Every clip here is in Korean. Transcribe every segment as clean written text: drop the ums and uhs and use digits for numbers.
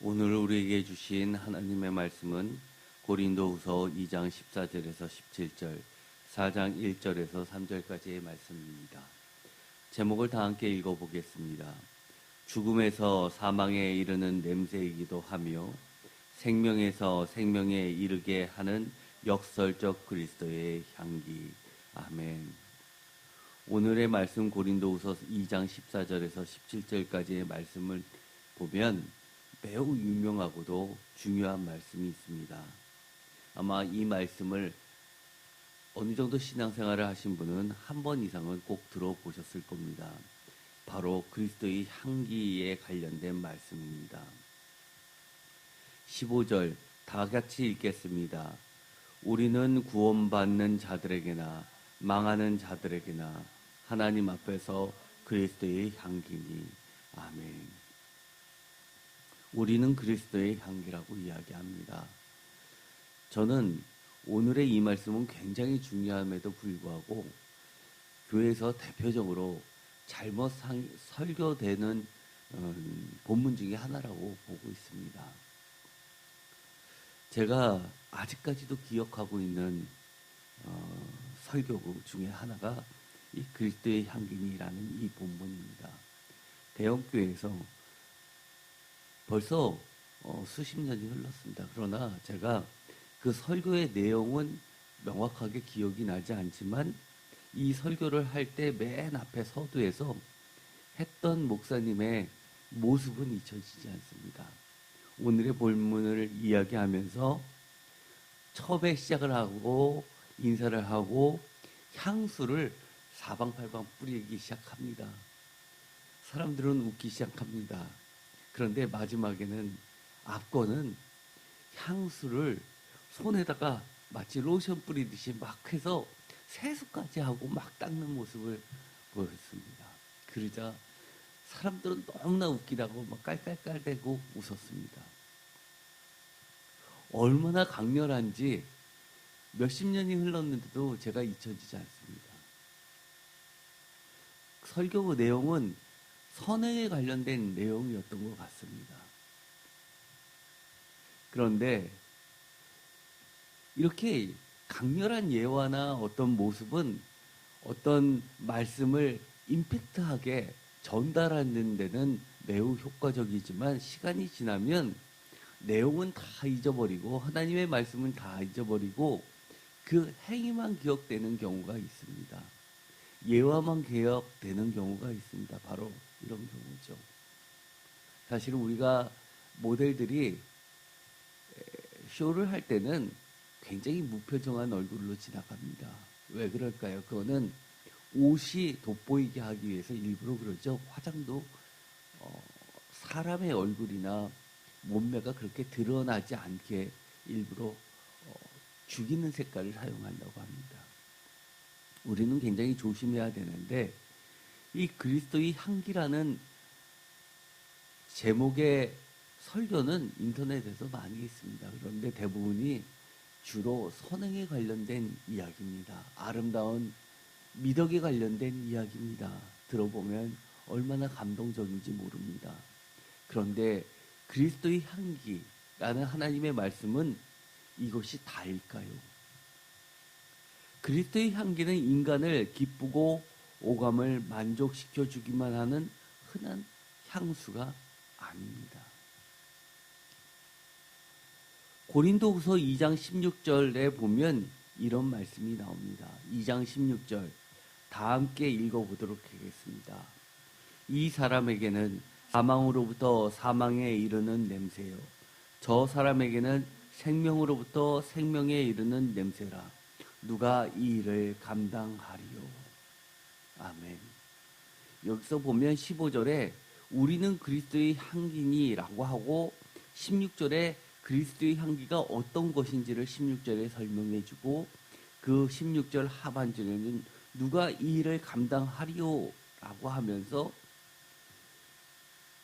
오늘 우리에게 주신 하나님의 말씀은 고린도후서 2장 14절에서 17절, 4장 1절에서 3절까지의 말씀입니다. 제목을 다 함께 읽어보겠습니다. 죽음에서 사망에 이르는 냄새이기도 하며 생명에서 생명에 이르게 하는 역설적 그리스도의 향기. 아멘. 오늘의 말씀 고린도후서 2장 14절에서 17절까지의 말씀을 보면 매우 유명하고도 중요한 말씀이 있습니다. 아마 이 말씀을 어느 정도 신앙생활을 하신 분은 한 번 이상은 꼭 들어보셨을 겁니다. 바로 그리스도의 향기에 관련된 말씀입니다. 15절 다 같이 읽겠습니다. 우리는 구원받는 자들에게나 망하는 자들에게나 하나님 앞에서 그리스도의 향기니. 아멘. 우리는 그리스도의 향기라고 이야기합니다. 저는 오늘의 이 말씀은 굉장히 중요함에도 불구하고 교회에서 대표적으로 잘못 설교되는 본문 중에 하나라고 보고 있습니다. 제가 아직까지도 기억하고 있는 설교구 중에 하나가 이 그리스도의 향기니라는 이 본문입니다. 대형교회에서 벌써 수십 년이 흘렀습니다. 그러나 제가 그 설교의 내용은 명확하게 기억이 나지 않지만 이 설교를 할 때 맨 앞에 서두에서 했던 목사님의 모습은 잊혀지지 않습니다. 오늘의 본문을 이야기하면서 처음에 시작을 하고 인사를 하고 향수를 사방팔방 뿌리기 시작합니다. 사람들은 웃기 시작합니다. 그런데 마지막에는 앞거는 향수를 손에다가 마치 로션 뿌리듯이 막 해서 세수까지 하고 막 닦는 모습을 보였습니다. 그러자 사람들은 너무나 웃기다고 막 깔깔깔대고 웃었습니다. 얼마나 강렬한지 몇십 년이 흘렀는데도 제가 잊혀지지 않습니다. 설교 내용은 선행에 관련된 내용이었던 것 같습니다. 그런데 이렇게 강렬한 예화나 어떤 모습은 어떤 말씀을 임팩트하게 전달하는 데는 매우 효과적이지만 시간이 지나면 내용은 다 잊어버리고 하나님의 말씀은 다 잊어버리고 그 행위만 기억되는 경우가 있습니다. 예화만 기억되는 경우가 있습니다. 바로 이런 경우죠. 사실은 우리가 모델들이 쇼를 할 때는 굉장히 무표정한 얼굴로 지나갑니다. 왜 그럴까요? 그거는 옷이 돋보이게 하기 위해서 일부러 그러죠. 화장도 사람의 얼굴이나 몸매가 그렇게 드러나지 않게 일부러 죽이는 색깔을 사용한다고 합니다. 우리는 굉장히 조심해야 되는데 이 그리스도의 향기라는 제목의 설교는 인터넷에서 많이 있습니다. 그런데 대부분이 주로 선행에 관련된 이야기입니다. 아름다운 미덕에 관련된 이야기입니다. 들어보면 얼마나 감동적인지 모릅니다. 그런데 그리스도의 향기라는 하나님의 말씀은 이것이 다일까요? 그리스도의 향기는 인간을 기쁘고 오감을 만족시켜 주기만 하는 흔한 향수가 아닙니다. 고린도후서 2장 16절에 보면 이런 말씀이 나옵니다. 2장 16절 다 함께 읽어보도록 하겠습니다. 이 사람에게는 사망으로부터 사망에 이르는 냄새요 저 사람에게는 생명으로부터 생명에 이르는 냄새라. 누가 이 일을 감당하리요. 아멘. 여기서 보면 15절에 우리는 그리스도의 향기니 라고 하고 16절에 그리스도의 향기가 어떤 것인지를 16절에 설명해 주고 그 16절 하반절에는 누가 이 일을 감당하리요 라고 하면서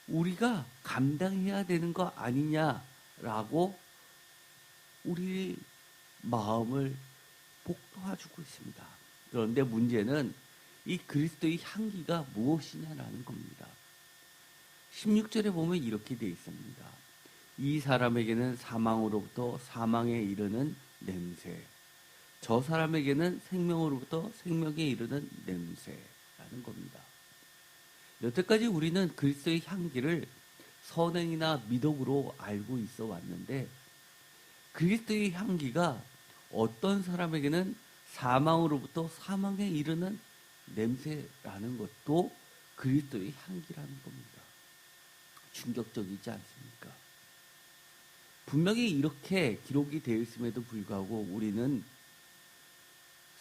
우리가 감당해야 되는 거 아니냐라고 우리 마음을 복도와주고 있습니다. 그런데 문제는 이 그리스도의 향기가 무엇이냐라는 겁니다. 16절에 보면 이렇게 되어 있습니다. 이 사람에게는 사망으로부터 사망에 이르는 냄새, 저 사람에게는 생명으로부터 생명에 이르는 냄새라는 겁니다. 여태까지 우리는 그리스도의 향기를 선행이나 미덕으로 알고 있어 왔는데, 그리스도의 향기가 어떤 사람에게는 사망으로부터 사망에 이르는 냄새라는 것도 그리스도의 향기라는 겁니다. 충격적이지 않습니까? 분명히 이렇게 기록이 되어 있음에도 불구하고 우리는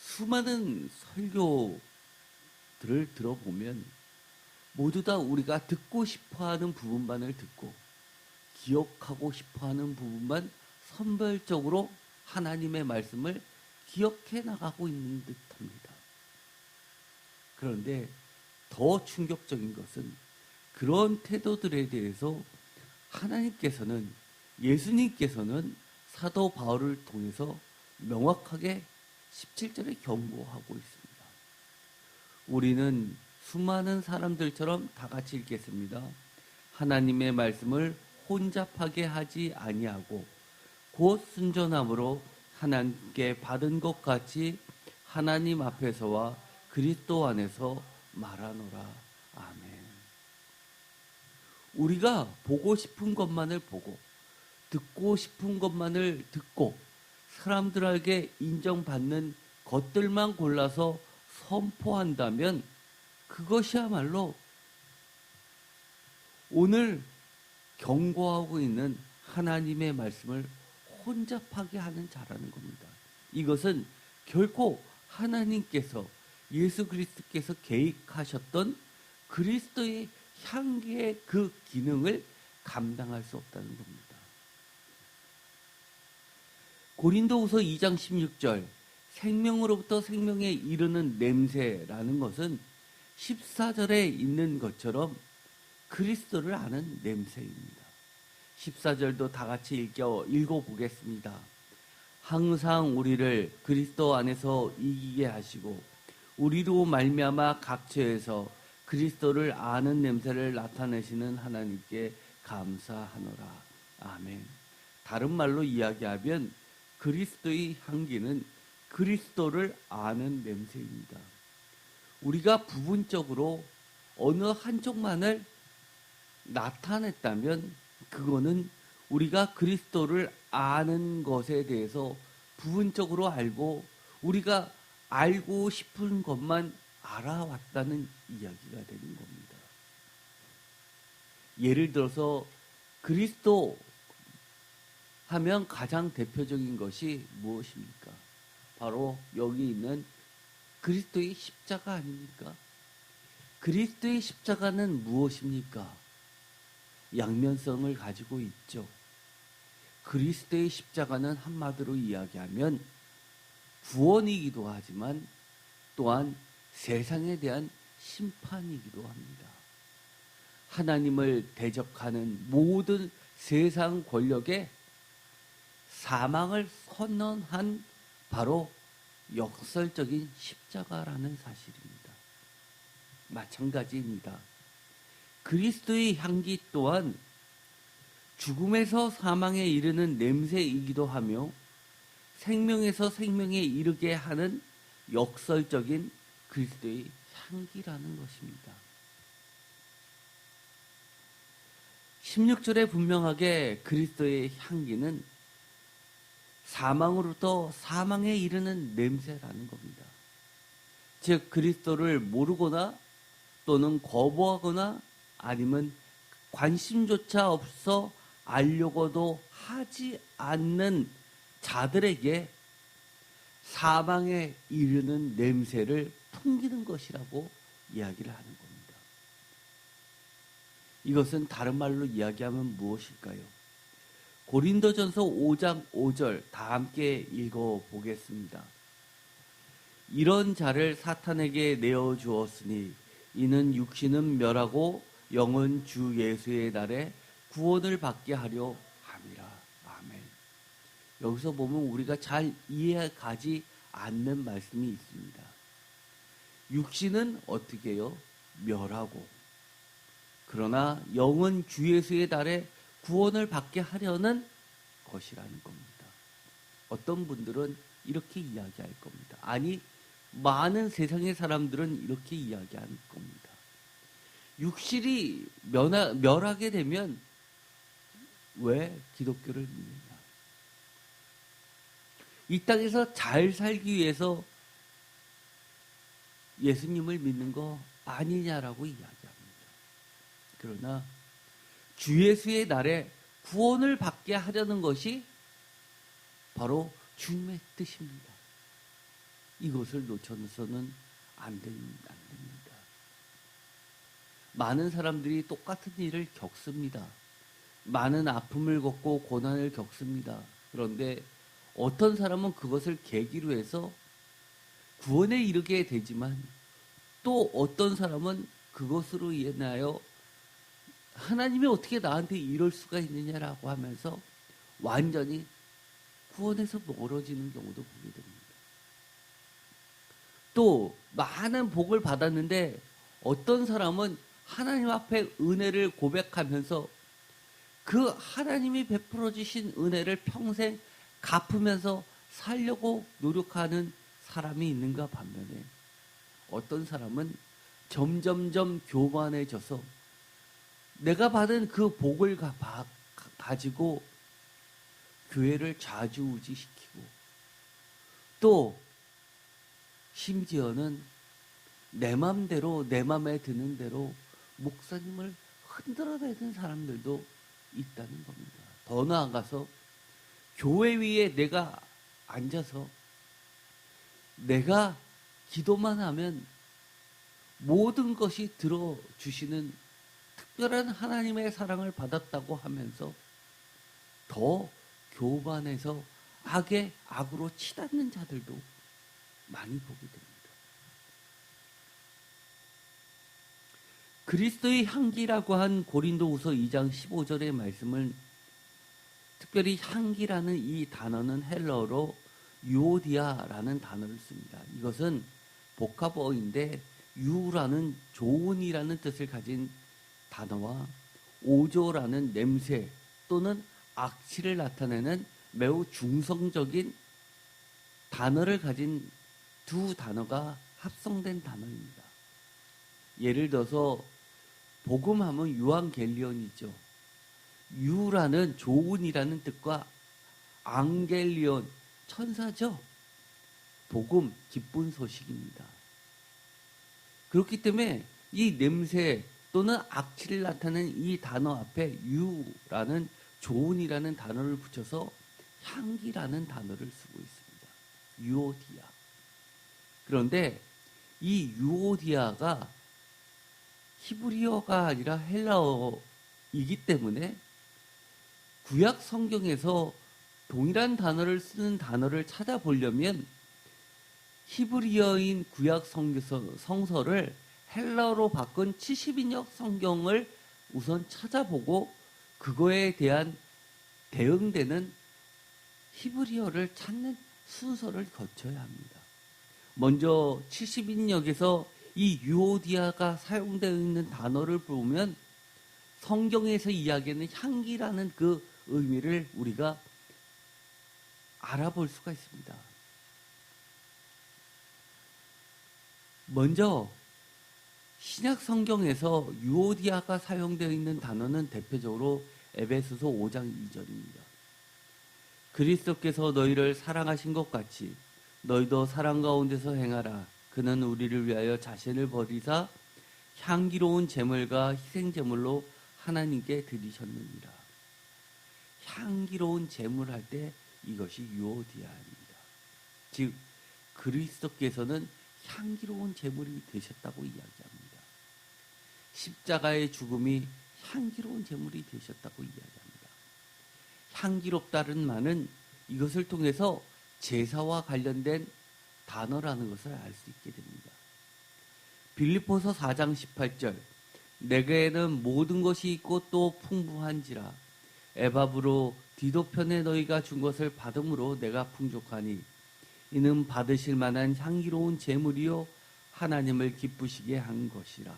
수많은 설교들을 들어보면 모두 다 우리가 듣고 싶어하는 부분만을 듣고 기억하고 싶어하는 부분만 선별적으로 하나님의 말씀을 기억해 나가고 있는 듯합니다. 그런데 더 충격적인 것은 그런 태도들에 대해서 하나님께서는, 예수님께서는 사도 바울을 통해서 명확하게 17절에 경고하고 있습니다. 우리는 수많은 사람들처럼 다 같이 읽겠습니다. 하나님의 말씀을 혼잡하게 하지 아니하고 곧 순전함으로 하나님께 받은 것 같이 하나님 앞에서와 그리스도 안에서 말하노라. 아멘. 우리가 보고 싶은 것만을 보고 듣고 싶은 것만을 듣고 사람들에게 인정받는 것들만 골라서 선포한다면 그것이야말로 오늘 경고하고 있는 하나님의 말씀을 혼잡하게 하는 자라는 겁니다. 이것은 결코 하나님께서, 예수 그리스도께서 계획하셨던 그리스도의 향기의 그 기능을 감당할 수 없다는 겁니다. 고린도후서 2장 16절, 생명으로부터 생명에 이르는 냄새라는 것은 14절에 있는 것처럼 그리스도를 아는 냄새입니다. 14절도 다 같이 읽어보겠습니다. 항상 우리를 그리스도 안에서 이기게 하시고 우리로 말미암아 각처에서 그리스도를 아는 냄새를 나타내시는 하나님께 감사하노라. 아멘. 다른 말로 이야기하면 그리스도의 향기는 그리스도를 아는 냄새입니다. 우리가 부분적으로 어느 한쪽만을 나타냈다면 그거는 우리가 그리스도를 아는 것에 대해서 부분적으로 알고 우리가 알고 싶은 것만 알아왔다는 이야기가 되는 겁니다. 예를 들어서 그리스도 하면 가장 대표적인 것이 무엇입니까? 바로 여기 있는 그리스도의 십자가 아닙니까? 그리스도의 십자가는 무엇입니까? 양면성을 가지고 있죠. 그리스도의 십자가는 한마디로 이야기하면 구원이기도 하지만 또한 세상에 대한 심판이기도 합니다. 하나님을 대적하는 모든 세상 권력에 사망을 선언한 바로 역설적인 십자가라는 사실입니다. 마찬가지입니다. 그리스도의 향기 또한 죽음에서 사망에 이르는 냄새이기도 하며 생명에서 생명에 이르게 하는 역설적인 그리스도의 향기라는 것입니다. 16절에 분명하게 그리스도의 향기는 사망으로부터 사망에 이르는 냄새라는 겁니다. 즉 그리스도를 모르거나 또는 거부하거나 아니면 관심조차 없어 알려고도 하지 않는 자들에게 사망에 이르는 냄새를 풍기는 것이라고 이야기를 하는 겁니다. 이것은 다른 말로 이야기하면 무엇일까요? 고린도전서 5장 5절 다 함께 읽어보겠습니다. 이런 자를 사탄에게 내어주었으니 이는 육신은 멸하고 영은 주 예수의 날에 구원을 받게 하려 함이라. 아멘. 여기서 보면 우리가 잘 이해가지 않는 말씀이 있습니다. 육신은 어떻게 해요? 멸하고, 그러나 영은 주 예수의 날에 구원을 받게 하려는 것이라는 겁니다. 어떤 분들은 이렇게 이야기할 겁니다. 아니, 많은 세상의 사람들은 이렇게 이야기할 겁니다. 육실이 멸하게 되면 왜 기독교를 믿느냐? 이 땅에서 잘 살기 위해서 예수님을 믿는 거 아니냐라고 이야기합니다. 그러나 주 예수의 날에 구원을 받게 하려는 것이 바로 주님의 뜻입니다. 이것을 놓쳐서는 안 됩니다. 많은 사람들이 똑같은 일을 겪습니다. 많은 아픔을 겪고 고난을 겪습니다. 그런데 어떤 사람은 그것을 계기로 해서 구원에 이르게 되지만 또 어떤 사람은 그것으로 인하여 하나님이 어떻게 나한테 이럴 수가 있느냐라고 하면서 완전히 구원에서 멀어지는 경우도 보게 됩니다. 또 많은 복을 받았는데 어떤 사람은 하나님 앞에 은혜를 고백하면서 그 하나님이 베풀어 주신 은혜를 평생 갚으면서 살려고 노력하는 사람이 있는가 반면에 어떤 사람은 점점점 교만해져서 내가 받은 그 복을 가지고 교회를 좌지우지시키고 또 심지어는 내 맘대로 내 맘에 드는 대로 목사님을 흔들어대는 사람들도 있다는 겁니다. 더 나아가서 교회 위에 내가 앉아서 내가 기도만 하면 모든 것이 들어주시는 특별한 하나님의 사랑을 받았다고 하면서 더 교만해서 악에 악으로 치닫는 자들도 많이 보게 됩니다. 그리스도의 향기라고 한 고린도후서 2장 15절의 말씀을 특별히 향기라는 이 단어는 헬러어로 유오디아라는 단어를 씁니다. 이것은 복합어인데 유라는 좋은이라는 뜻을 가진 단어와 오조라는 냄새 또는 악취를 나타내는 매우 중성적인 단어를 가진 두 단어가 합성된 단어입니다. 예를 들어서 복음하면 유앙겔리온이죠. 유라는 좋은이라는 뜻과 앙겔리온 천사죠. 복음 기쁜 소식입니다. 그렇기 때문에 이 냄새 또는 악취를 나타내는 이 단어 앞에 유라는 좋은이라는 단어를 붙여서 향기라는 단어를 쓰고 있습니다. 유오디아. 그런데 이 유오디아가 히브리어가 아니라 헬라어이기 때문에 구약 성경에서 동일한 단어를 쓰는 단어를 찾아보려면 히브리어인 구약 성서를 헬라어로 바꾼 70인역 성경을 우선 찾아보고 그거에 대한 대응되는 히브리어를 찾는 순서를 거쳐야 합니다. 먼저 70인역에서 이 유오디아가 사용되어 있는 단어를 보면 성경에서 이야기하는 향기라는 그 의미를 우리가 알아볼 수가 있습니다. 먼저 신약 성경에서 유오디아가 사용되어 있는 단어는 대표적으로 에베소서 5장 2절입니다. 그리스도께서 너희를 사랑하신 것 같이 너희도 사랑 가운데서 행하라. 그는 우리를 위하여 자신을 버리사 향기로운 제물과 희생 제물로 하나님께 드리셨느니라. 향기로운 제물 할 때 이것이 유오디아입니다. 즉 그리스도께서는 향기로운 제물이 되셨다고 이야기합니다. 십자가의 죽음이 향기로운 제물이 되셨다고 이야기합니다. 향기롭다는 말은 이것을 통해서 제사와 관련된 단어라는 것을 알 수 있게 됩니다. 빌립보서 4장 18절 내게는 모든 것이 있고 또 풍부한지라 에바브로 디도편에 너희가 준 것을 받음으로 내가 풍족하니 이는 받으실 만한 향기로운 제물이요 하나님을 기쁘시게 한 것이라.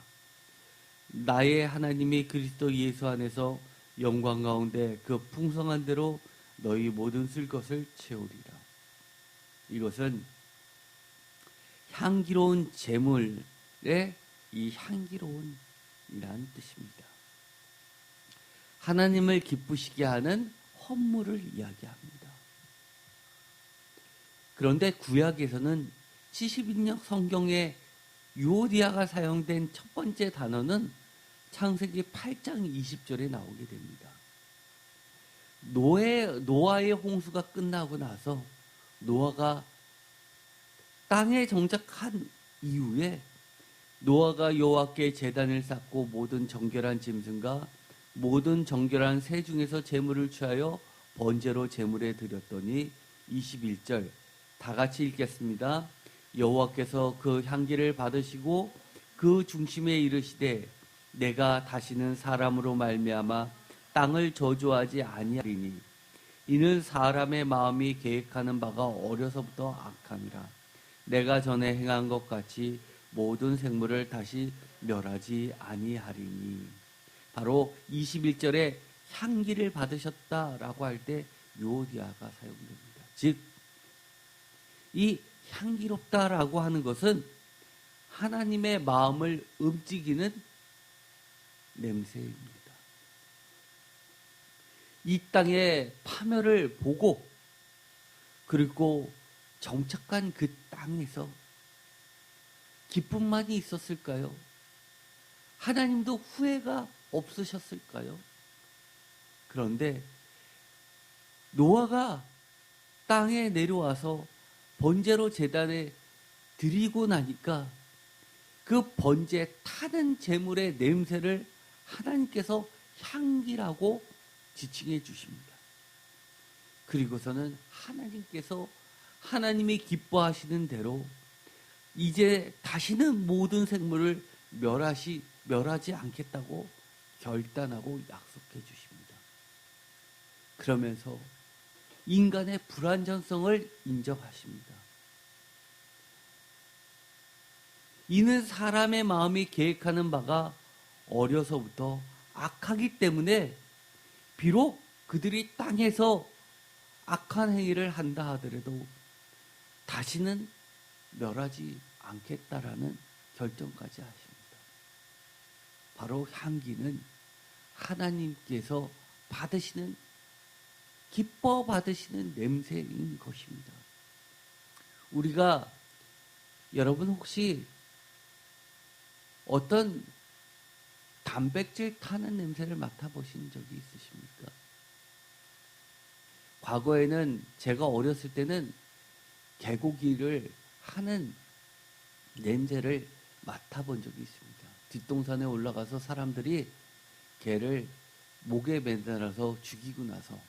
나의 하나님이 그리스도 예수 안에서 영광 가운데 그 풍성한 대로 너희 모든 쓸 것을 채우리라. 이것은 향기로운 제물의 이 향기로운이라는 뜻입니다. 하나님을 기쁘시게 하는 헌물을 이야기합니다. 그런데 구약에서는 70인역 성경에 유오디아가 사용된 첫 번째 단어는 창세기 8장 20절에 나오게 됩니다. 노아의 홍수가 끝나고 나서 노아가 땅에 정착한 이후에 노아가 여호와께 제단을 쌓고 모든 정결한 짐승과 모든 정결한 새 중에서 제물을 취하여 번제로 제물에 드렸더니 21절 다 같이 읽겠습니다. 여호와께서 그 향기를 받으시고 그 중심에 이르시되 내가 다시는 사람으로 말미암아 땅을 저주하지 아니하리니 이는 사람의 마음이 계획하는 바가 어려서부터 악함이라. 내가 전에 행한 것 같이 모든 생물을 다시 멸하지 아니하리니. 바로 21절에 향기를 받으셨다라고 할 때 요디아가 사용됩니다. 즉, 이 향기롭다라고 하는 것은 하나님의 마음을 움직이는 냄새입니다. 이 땅의 파멸을 보고 그리고 정착한 그 땅에서 기쁨만이 있었을까요? 하나님도 후회가 없으셨을까요? 그런데 노아가 땅에 내려와서 번제로 제단에 드리고 나니까 그 번제 타는 제물의 냄새를 하나님께서 향기라고 지칭해 주십니다. 그리고서는 하나님께서 하나님이 기뻐하시는 대로 이제 다시는 모든 생물을 멸하지 않겠다고 결단하고 약속해 주십니다. 그러면서 인간의 불완전성을 인정하십니다. 이는 사람의 마음이 계획하는 바가 어려서부터 악하기 때문에 비록 그들이 땅에서 악한 행위를 한다 하더라도 다시는 멸하지 않겠다라는 결정까지 하십니다. 바로 향기는 하나님께서 기뻐 받으시는 냄새인 것입니다. 우리가 여러분 혹시 어떤 단백질 타는 냄새를 맡아보신 적이 있으십니까? 과거에는 제가 어렸을 때는 개고기를 하는 냄새를 맡아본 적이 있습니다. 뒷동산에 올라가서 사람들이 개를 목에 매달아서 죽이고 나서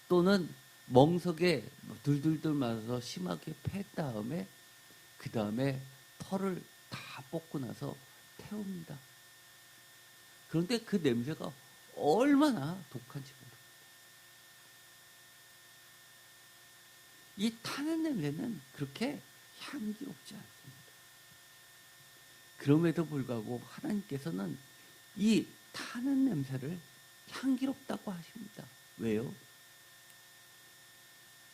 또는 멍석에 둘둘둘 말아서 심하게 팬 다음에 그 다음에 털을 다 뽑고 나서 태웁니다. 그런데 그 냄새가 얼마나 독한지 모릅니다. 이 타는 냄새는 그렇게 향기롭지 않습니다. 그럼에도 불구하고 하나님께서는 이 타는 냄새를 향기롭다고 하십니다. 왜요?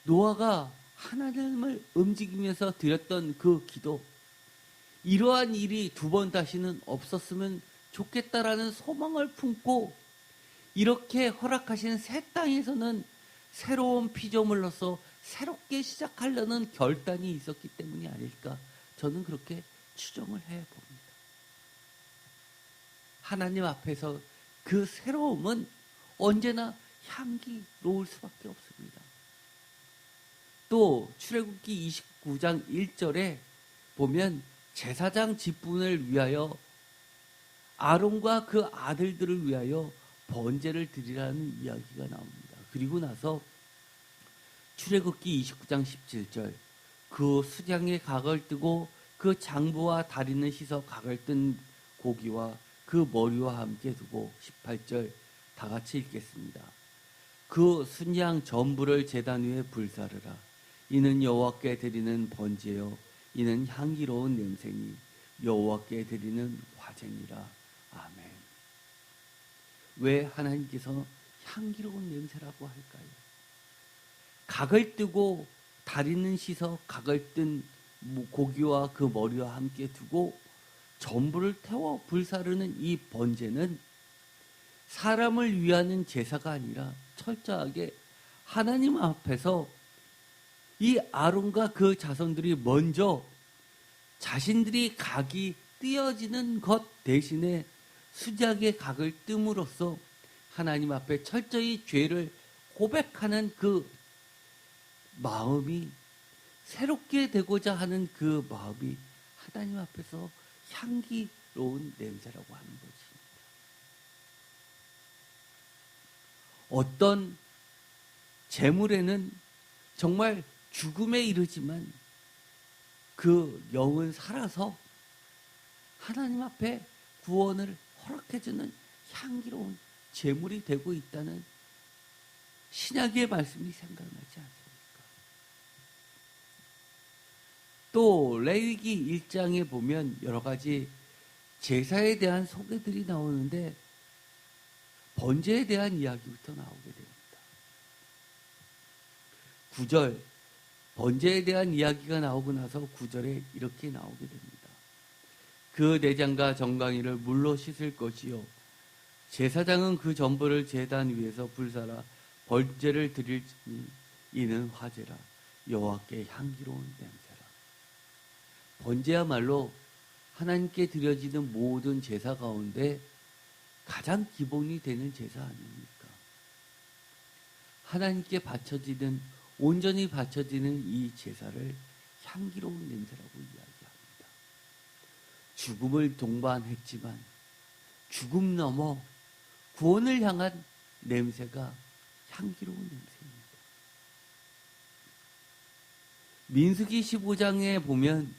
노아가 하나님을 움직이면서 드렸던 그 기도, 이러한 일이 두 번 다시는 없었으면 좋겠다라는 소망을 품고 이렇게 허락하신 새 땅에서는 새로운 피조물로서 새롭게 시작하려는 결단이 있었기 때문이 아닐까, 저는 그렇게 추정을 해봅니다. 하나님 앞에서 그 새로움은 언제나 향기로울 수밖에 없습니다. 또 출애굽기 29장 1절에 보면 제사장 직분을 위하여 아론과 그 아들들을 위하여 번제를 드리라는 이야기가 나옵니다. 그리고 나서 출애굽기 29장 17절 그 수장의 각을 뜨고 그 장부와 다리는 씻어 각을 뜬 고기와 그 머리와 함께 두고 18절 다 같이 읽겠습니다. 그 순양 전부를 제단 위에 불사르라. 이는 여호와께 드리는 번제요 이는 향기로운 냄새니 여호와께 드리는 화제니라. 아멘. 왜 하나님께서 향기로운 냄새라고 할까요? 각을 뜨고 다리는 씻어 각을 뜬 고기와 그 머리와 함께 두고 전부를 태워 불사르는 이 번제는 사람을 위하는 제사가 아니라 철저하게 하나님 앞에서 이 아론과 그 자손들이 먼저 자신들이 각이 띄어지는 것 대신에 수작의 각을 뜸으로써 하나님 앞에 철저히 죄를 고백하는 그 마음이, 새롭게 되고자 하는 그 마음이 하나님 앞에서 향기로운 냄새라고 하는 것입니다. 어떤 재물에는 정말 죽음에 이르지만 그 영은 살아서 하나님 앞에 구원을 허락해주는 향기로운 재물이 되고 있다는 신약의 말씀이 생각나지 않습니까? 또 레위기 1장에 보면 여러 가지 제사에 대한 소개들이 나오는데 번제에 대한 이야기부터 나오게 됩니다. 9절 번제에 대한 이야기가 나오고 나서 9절에 이렇게 나오게 됩니다. 그 내장과 정강이를 물로 씻을 것이요 제사장은 그 전부를 제단 위에서 불사라 번제를 드릴 이는 화제라 여호와께 향기로운 냄새라. 번제야말로 하나님께 드려지는 모든 제사 가운데 가장 기본이 되는 제사 아닙니까? 하나님께 바쳐지는, 온전히 바쳐지는 이 제사를 향기로운 냄새라고 이야기합니다. 죽음을 동반했지만 죽음 넘어 구원을 향한 냄새가 향기로운 냄새입니다. 민수기 15장에 보면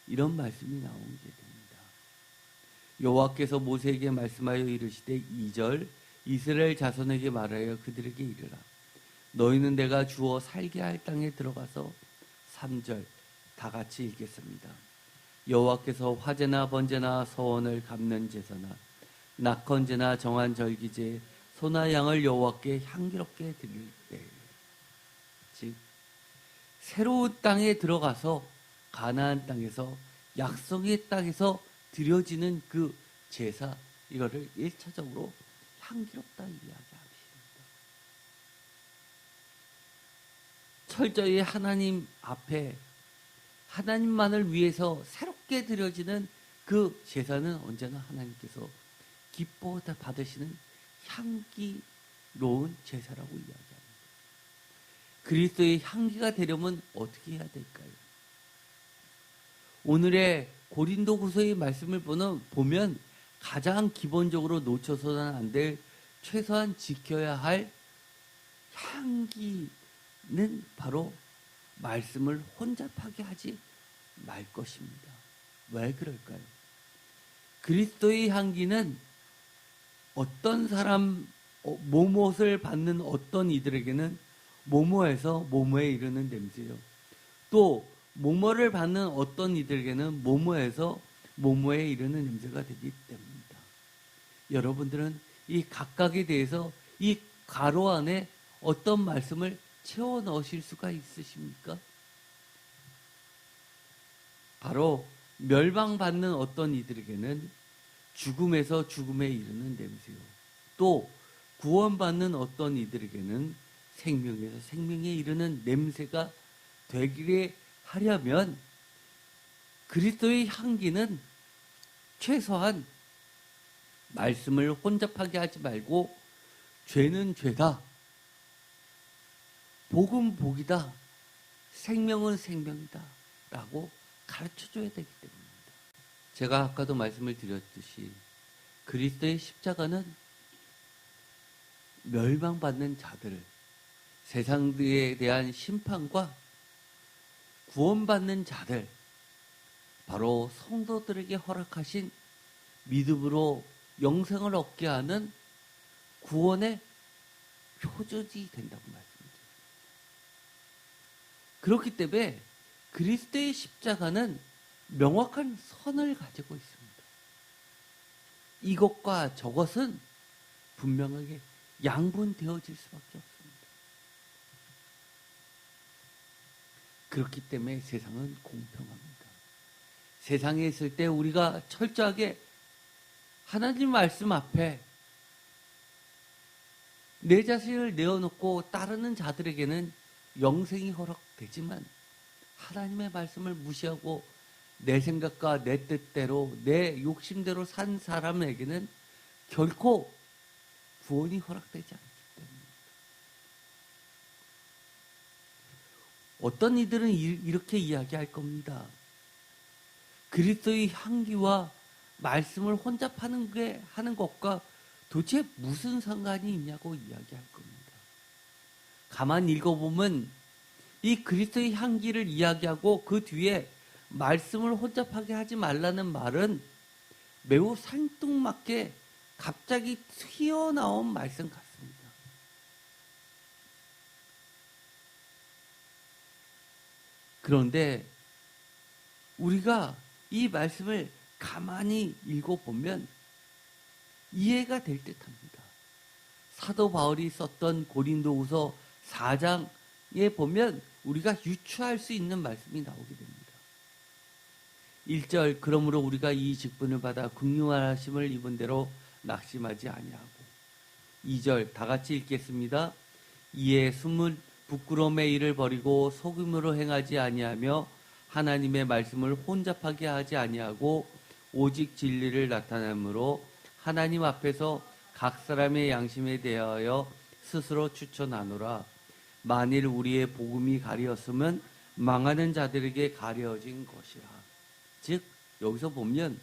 이런 말씀이 나오게 됩니다. 여호와께서 모세에게 말씀하여 이르시되 2절 이스라엘 자손에게 말하여 그들에게 이르라. 너희는 내가 주어 살게 할 땅에 들어가서 3절 다 같이 읽겠습니다. 여호와께서 화제나 번제나 서원을 갚는 제사나 낙헌제나 정한 절기제 소나 양을 여호와께 향기롭게 드릴 때, 즉 새로운 땅에 들어가서 가나안 땅에서 약속의 땅에서 드려지는 그 제사, 이거를 1차적으로 향기롭다 이야기합니다. 철저히 하나님 앞에 하나님만을 위해서 새롭게 드려지는 그 제사는 언제나 하나님께서 기뻐 받으시는 향기로운 제사라고 이야기합니다. 그리스도의 향기가 되려면 어떻게 해야 될까요? 오늘의 고린도후서의 말씀을 보면 가장 기본적으로 놓쳐서는 안 될, 최소한 지켜야 할 향기는 바로 말씀을 혼잡하게 하지 말 것입니다. 왜 그럴까요? 그리스도의 향기는 어떤 사람, 모못을 받는 어떤 이들에게는 모모에서 모모에 이르는 냄새요. 또 모모를 받는 어떤 이들에게는 모모에서 모모에 이르는 냄새가 되기 때문입니다. 여러분들은 이 각각에 대해서 이 가로 안에 어떤 말씀을 채워 넣으실 수가 있으십니까? 바로 멸망받는 어떤 이들에게는 죽음에서 죽음에 이르는 냄새요. 또 구원받는 어떤 이들에게는 생명에서 생명에 이르는 냄새가 되기를 하려면 그리스도의 향기는 최소한 말씀을 혼잡하게 하지 말고 죄는 죄다, 복은 복이다, 생명은 생명이다 라고 가르쳐줘야 되기 때문입니다. 제가 아까도 말씀을 드렸듯이 그리스도의 십자가는 멸망받는 자들을, 세상에 대한 심판과 구원받는 자들, 바로 성도들에게 허락하신 믿음으로 영생을 얻게 하는 구원의 표적이 된다고 말씀드립니다. 그렇기 때문에 그리스도의 십자가는 명확한 선을 가지고 있습니다. 이것과 저것은 분명하게 양분되어질 수밖에 없습니다. 그렇기 때문에 세상은 공평합니다. 세상에 있을 때 우리가 철저하게 하나님 말씀 앞에 내 자신을 내어놓고 따르는 자들에게는 영생이 허락되지만 하나님의 말씀을 무시하고 내 생각과 내 뜻대로 내 욕심대로 산 사람에게는 결코 구원이 허락되지 않기 때문입니다. 어떤 이들은 이렇게 이야기할 겁니다. 그리스도의 향기와 말씀을 혼잡하는 하는 것과 도대체 무슨 상관이 있냐고 이야기할 겁니다. 가만 읽어보면 이 그리스도의 향기를 이야기하고 그 뒤에 말씀을 혼잡하게 하지 말라는 말은 매우 생뚱맞게 갑자기 튀어나온 말씀 같습니다. 그런데 우리가 이 말씀을 가만히 읽어보면 이해가 될 듯합니다. 사도 바울이 썼던 고린도후서 4장에 보면 우리가 유추할 수 있는 말씀이 나오게 됩니다. 1절 그러므로 우리가 이 직분을 받아 긍휼하심을 입은 대로 낙심하지 아니하고 2절 다 같이 읽겠습니다. 이에 숨은 부끄러움의 일을 버리고 속임으로 행하지 아니하며 하나님의 말씀을 혼잡하게 하지 아니하고 오직 진리를 나타내므로 하나님 앞에서 각 사람의 양심에 대하여 스스로 추천하노라. 만일 우리의 복음이 가리었으면 망하는 자들에게 가려진 것이라. 즉 여기서 보면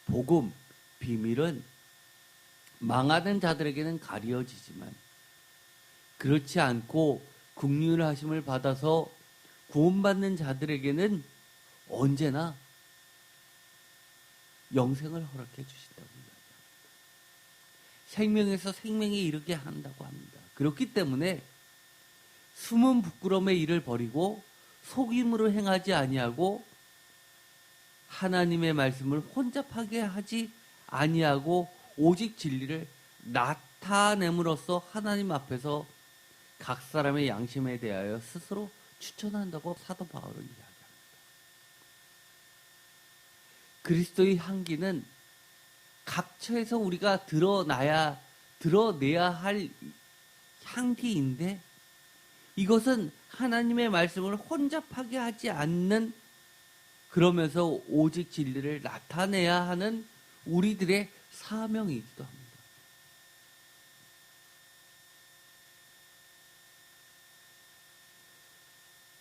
복음, 비밀은 망하는 자들에게는 가려지지만 그렇지 않고 긍휼하심을 받아서 구원받는 자들에게는 언제나 영생을 허락해 주신다고 이야기합니다. 생명에서 생명에 이르게 한다고 합니다. 그렇기 때문에 숨은 부끄러움의 일을 버리고 속임으로 행하지 아니하고 하나님의 말씀을 혼잡하게 하지 아니하고 오직 진리를 나타냄으로써 하나님 앞에서 각 사람의 양심에 대하여 스스로 추천한다고 사도 바울은 이야기합니다. 그리스도의 향기는 각처에서 우리가 드러내야 할 향기인데 이것은 하나님의 말씀을 혼잡하게 하지 않는 그러면서 오직 진리를 나타내야 하는 우리들의 사명이기도 합니다.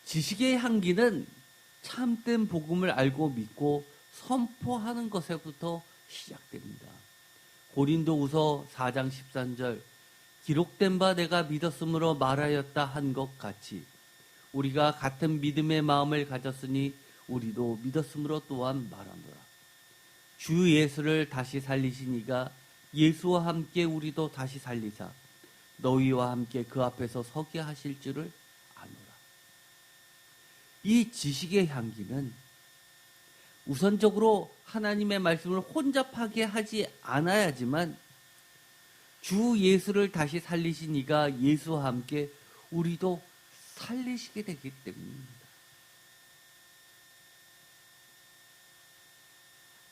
지식의 향기는 참된 복음을 알고 믿고 선포하는 것에부터 시작됩니다. 고린도후서 4장 13절 기록된 바 내가 믿었으므로 말하였다 한 것 같이 우리가 같은 믿음의 마음을 가졌으니 우리도 믿었으므로 또한 말하노라. 주 예수를 다시 살리신 이가 예수와 함께 우리도 다시 살리사 너희와 함께 그 앞에서 서게 하실 줄을 아노라. 이 지식의 향기는 우선적으로 하나님의 말씀을 혼잡하게 하지 않아야지만 주 예수를 다시 살리신 이가 예수와 함께 우리도 살리시게 되기 때문입니다.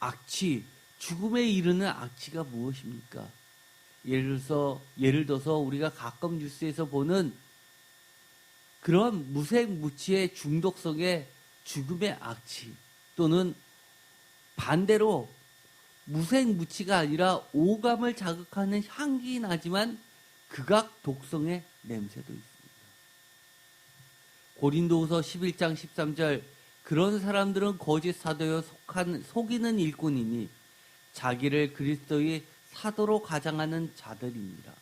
악취, 죽음에 이르는 악취가 무엇입니까? 예를 들어서 우리가 가끔 뉴스에서 보는 그런 무색무취의 중독성의 죽음의 악취 또는 반대로 무색무취가 아니라 오감을 자극하는 향기 나지만 극악 독성의 냄새도 있습니다. 고린도후서 11장 13절 그런 사람들은 거짓 사도여 속이는 일꾼이니 자기를 그리스도의 사도로 가장하는 자들입니다.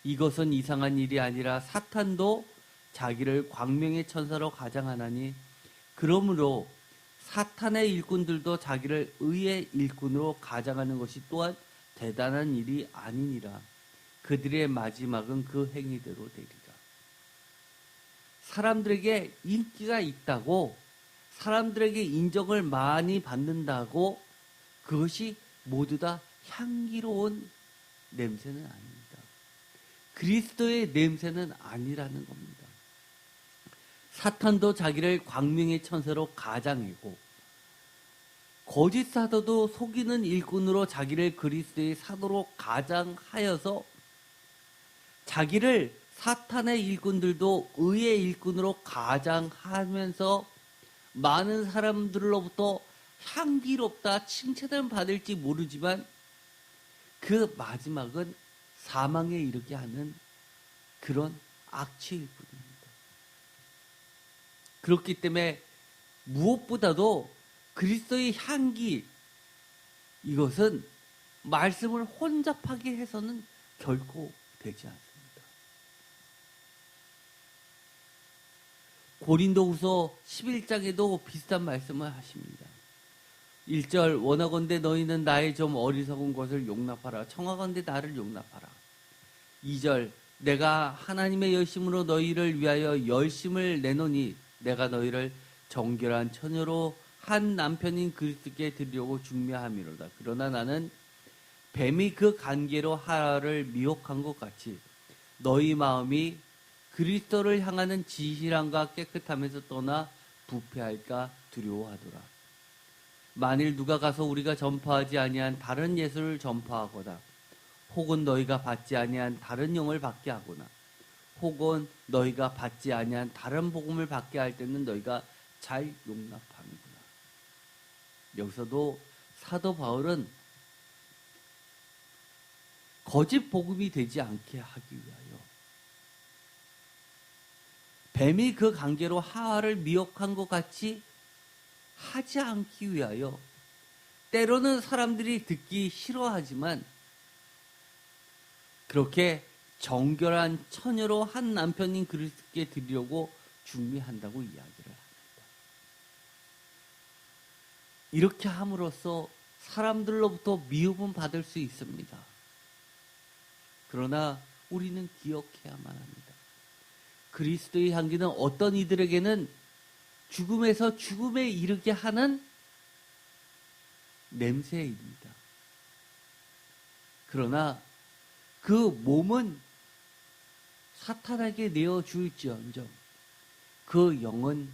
이것은 이상한 일이 아니라 사탄도 자기를 광명의 천사로 가장하나니 그러므로 사탄의 일꾼들도 자기를 의의 일꾼으로 가장하는 것이 또한 대단한 일이 아니니라. 그들의 마지막은 그 행위대로 되리라. 사람들에게 인기가 있다고 사람들에게 인정을 많이 받는다고 그것이 모두 다 향기로운 냄새는 아닙니다. 그리스도의 냄새는 아니라는 겁니다. 사탄도 자기를 광명의 천사로 가장하고 거짓 사도도 속이는 일꾼으로 자기를 그리스도의 사도로 가장하여서 자기를 사탄의 일꾼들도 의의 일꾼으로 가장하면서 많은 사람들로부터 향기롭다 칭찬을 받을지 모르지만 그 마지막은 사망에 이르게 하는 그런 악취일 뿐입니다. 그렇기 때문에 무엇보다도 그리스도의 향기, 이것은 말씀을 혼잡하게 해서는 결코 되지 않습니다. 고린도후서 11장에도 비슷한 말씀을 하십니다. 1절 원하건대 너희는 나의 좀 어리석은 것을 용납하라. 청하건대 나를 용납하라. 2절 내가 하나님의 열심으로 너희를 위하여 열심을 내노니 내가 너희를 정결한 처녀로 한 남편인 그리스도께 드리려고 중매함이로다. 그러나 나는 뱀이 그 관계로 하라를 미혹한 것 같이 너희 마음이 그리스도를 향하는 진실함과 깨끗함에서 떠나 부패할까 두려워하더라. 만일 누가 가서 우리가 전파하지 아니한 다른 예수를 전파하거나 혹은 너희가 받지 아니한 다른 영을 받게 하거나 혹은 너희가 받지 아니한 다른 복음을 받게 할 때는 너희가 잘 용납하는구나. 여기서도 사도 바울은 거짓 복음이 되지 않게 하기 위하여 뱀이 그 관계로 하와를 미혹한 것 같이 하지 않기 위하여 때로는 사람들이 듣기 싫어하지만 그렇게 정결한 처녀로 한 남편인 그리스도께 드리려고 준비한다고 이야기를 합니다. 이렇게 함으로써 사람들로부터 미움은 받을 수 있습니다. 그러나 우리는 기억해야만 합니다. 그리스도의 향기는 어떤 이들에게는 죽음에서 죽음에 이르게 하는 냄새입니다. 그러나 그 몸은 사탄에게 내어줄지언정 그 영은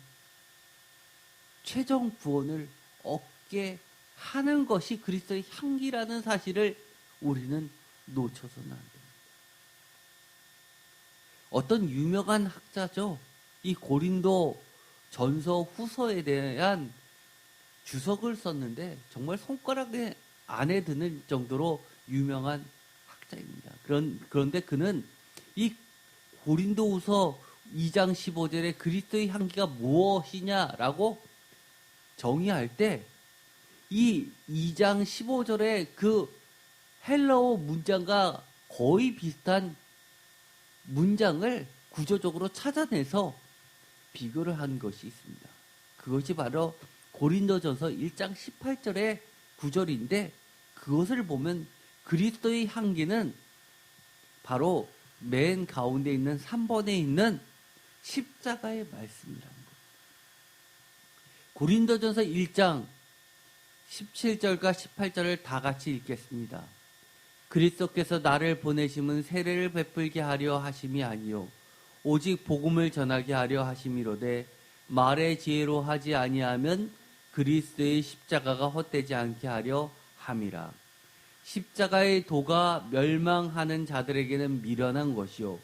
최종 구원을 얻게 하는 것이 그리스도의 향기라는 사실을 우리는 놓쳐서는 안 됩니다. 어떤 유명한 학자죠. 이 고린도 전서 후서에 대한 주석을 썼는데 정말 손가락에 안에 드는 정도로 유명한 학자입니다. 그런데 그는 이 고린도후서 2장 15절에 그리스도의 향기가 무엇이냐라고 정의할 때 이 2장 15절의 그 헬라어 문장과 거의 비슷한 문장을 구조적으로 찾아내서 비교를 한 것이 있습니다. 그것이 바로 고린도전서 1장 18절의 구절인데 그것을 보면 그리스도의 향기는 바로 맨 가운데 있는 3번에 있는 십자가의 말씀이라는 것. 고린도전서 1장 17절과 18절을 다 같이 읽겠습니다. 그리스도께서 나를 보내심은 세례를 베풀게 하려 하심이 아니요 오직 복음을 전하게 하려 하심이로되 말의 지혜로 하지 아니하면 그리스도의 십자가가 헛되지 않게 하려 함이라. 십자가의 도가 멸망하는 자들에게는 미련한 것이요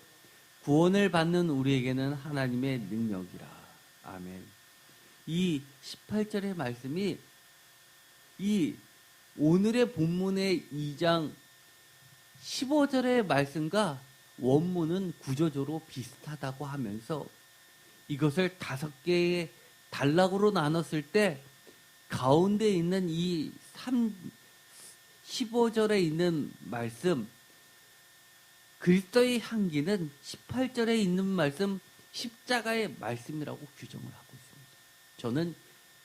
구원을 받는 우리에게는 하나님의 능력이라. 아멘. 이 18절의 말씀이 이 오늘의 본문의 2장 15절의 말씀과 원문은 구조적으로 비슷하다고 하면서 이것을 5개의 단락으로 나눴을 때 가운데 있는 이 15절에 있는 말씀 그리스도의 향기는 18절에 있는 말씀 십자가의 말씀이라고 규정을 하고 있습니다. 저는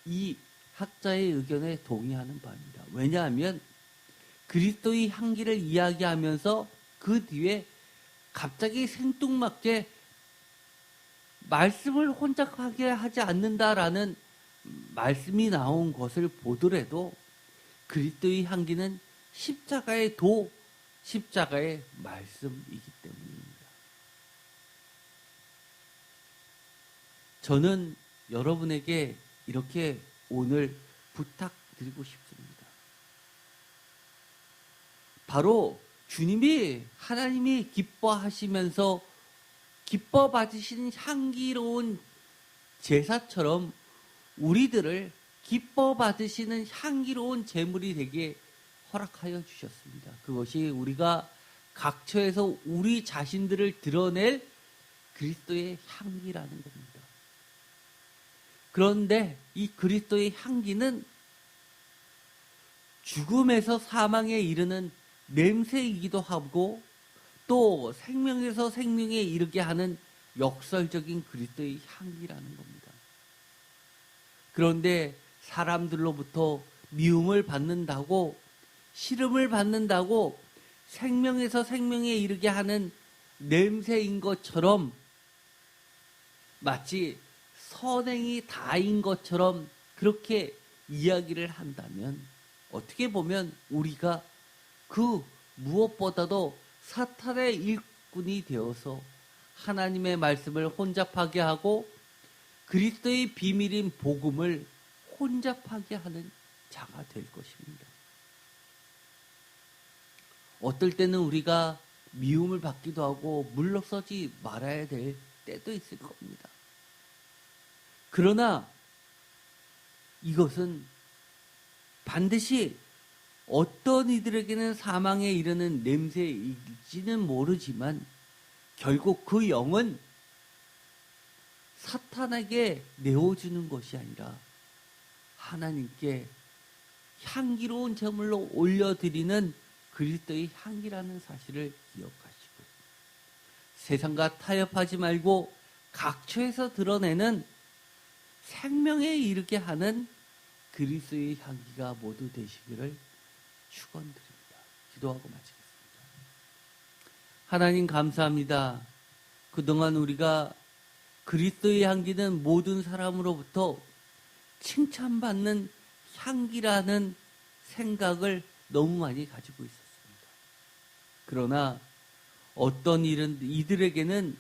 이 학자의 의견에 동의하는 바입니다. 왜냐하면 그리스도의 향기를 이야기하면서 그 뒤에 갑자기 생뚱맞게 말씀을 혼잡하게 하지 않는다라는 말씀이 나온 것을 보더라도 그리스도의 향기는 십자가의 도, 십자가의 말씀이기 때문입니다. 저는 여러분에게 이렇게 오늘 부탁드리고 싶습니다. 바로 주님이 하나님이 기뻐하시면서 기뻐 받으시는 향기로운 제사처럼 우리들을 기뻐 받으시는 향기로운 제물이 되게 허락하여 주셨습니다. 그것이 우리가 각처에서 우리 자신들을 드러낼 그리스도의 향기라는 겁니다. 그런데 이 그리스도의 향기는 죽음에서 사망에 이르는 냄새이기도 하고 또 생명에서 생명에 이르게 하는 역설적인 그리스도의 향기라는 겁니다. 그런데 사람들로부터 미움을 받는다고 시름을 받는다고 생명에서 생명에 이르게 하는 냄새인 것처럼 마치 선행이 다인 것처럼 그렇게 이야기를 한다면 어떻게 보면 우리가 그 무엇보다도 사탄의 일꾼이 되어서 하나님의 말씀을 혼잡하게 하고 그리스도의 비밀인 복음을 혼잡하게 하는 자가 될 것입니다. 어떨 때는 우리가 미움을 받기도 하고 물러서지 말아야 될 때도 있을 겁니다. 그러나 이것은 반드시 어떤 이들에게는 사망에 이르는 냄새일지는 모르지만 결국 그 영은 사탄에게 내어주는 것이 아니라 하나님께 향기로운 제물로 올려드리는 그리스도의 향기라는 사실을 기억하시고 세상과 타협하지 말고 각처에서 드러내는 생명에 이르게 하는 그리스도의 향기가 모두 되시기를 축원드립니다. 기도하고 마치겠습니다. 하나님 감사합니다. 그동안 우리가 그리스도의 향기는 모든 사람으로부터 칭찬받는 향기라는 생각을 너무 많이 가지고 있었습니다. 그러나 어떤 이들에게는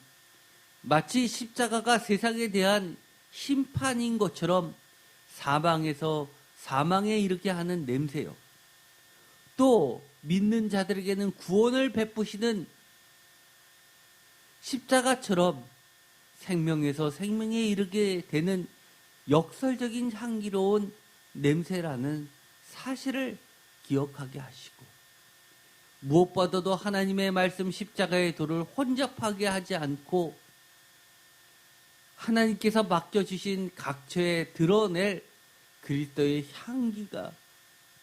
마치 십자가가 세상에 대한 심판인 것처럼 사망에서 사망에 이르게 하는 냄새요. 또 믿는 자들에게는 구원을 베푸시는 십자가처럼 생명에서 생명에 이르게 되는 역설적인 향기로운 냄새라는 사실을 기억하게 하시고 무엇보다도 하나님의 말씀 십자가의 도를 혼잡하게 하지 않고 하나님께서 맡겨주신 각처에 드러낼 그리스도의 향기가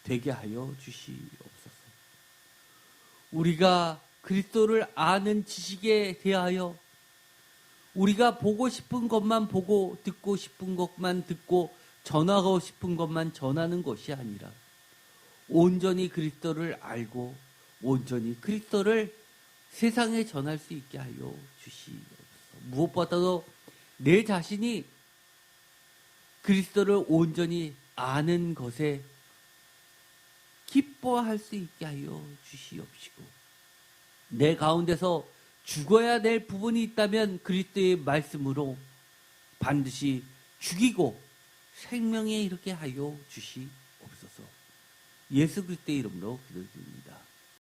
되게 하여 주시옵소서. 우리가 그리스도를 아는 지식에 대하여 우리가 보고 싶은 것만 보고 듣고 싶은 것만 듣고 전하고 싶은 것만 전하는 것이 아니라 온전히 그리스도를 알고 온전히 그리스도를 세상에 전할 수 있게 하여 주시옵소서. 무엇보다도 내 자신이 그리스도를 온전히 아는 것에 기뻐할 수 있게 하여 주시옵시고 내 가운데서 죽어야 될 부분이 있다면 그리스도의 말씀으로 반드시 죽이고 생명에 이르게 하여 주시옵소서. 예수 그리스도의 이름으로 기도드립니다.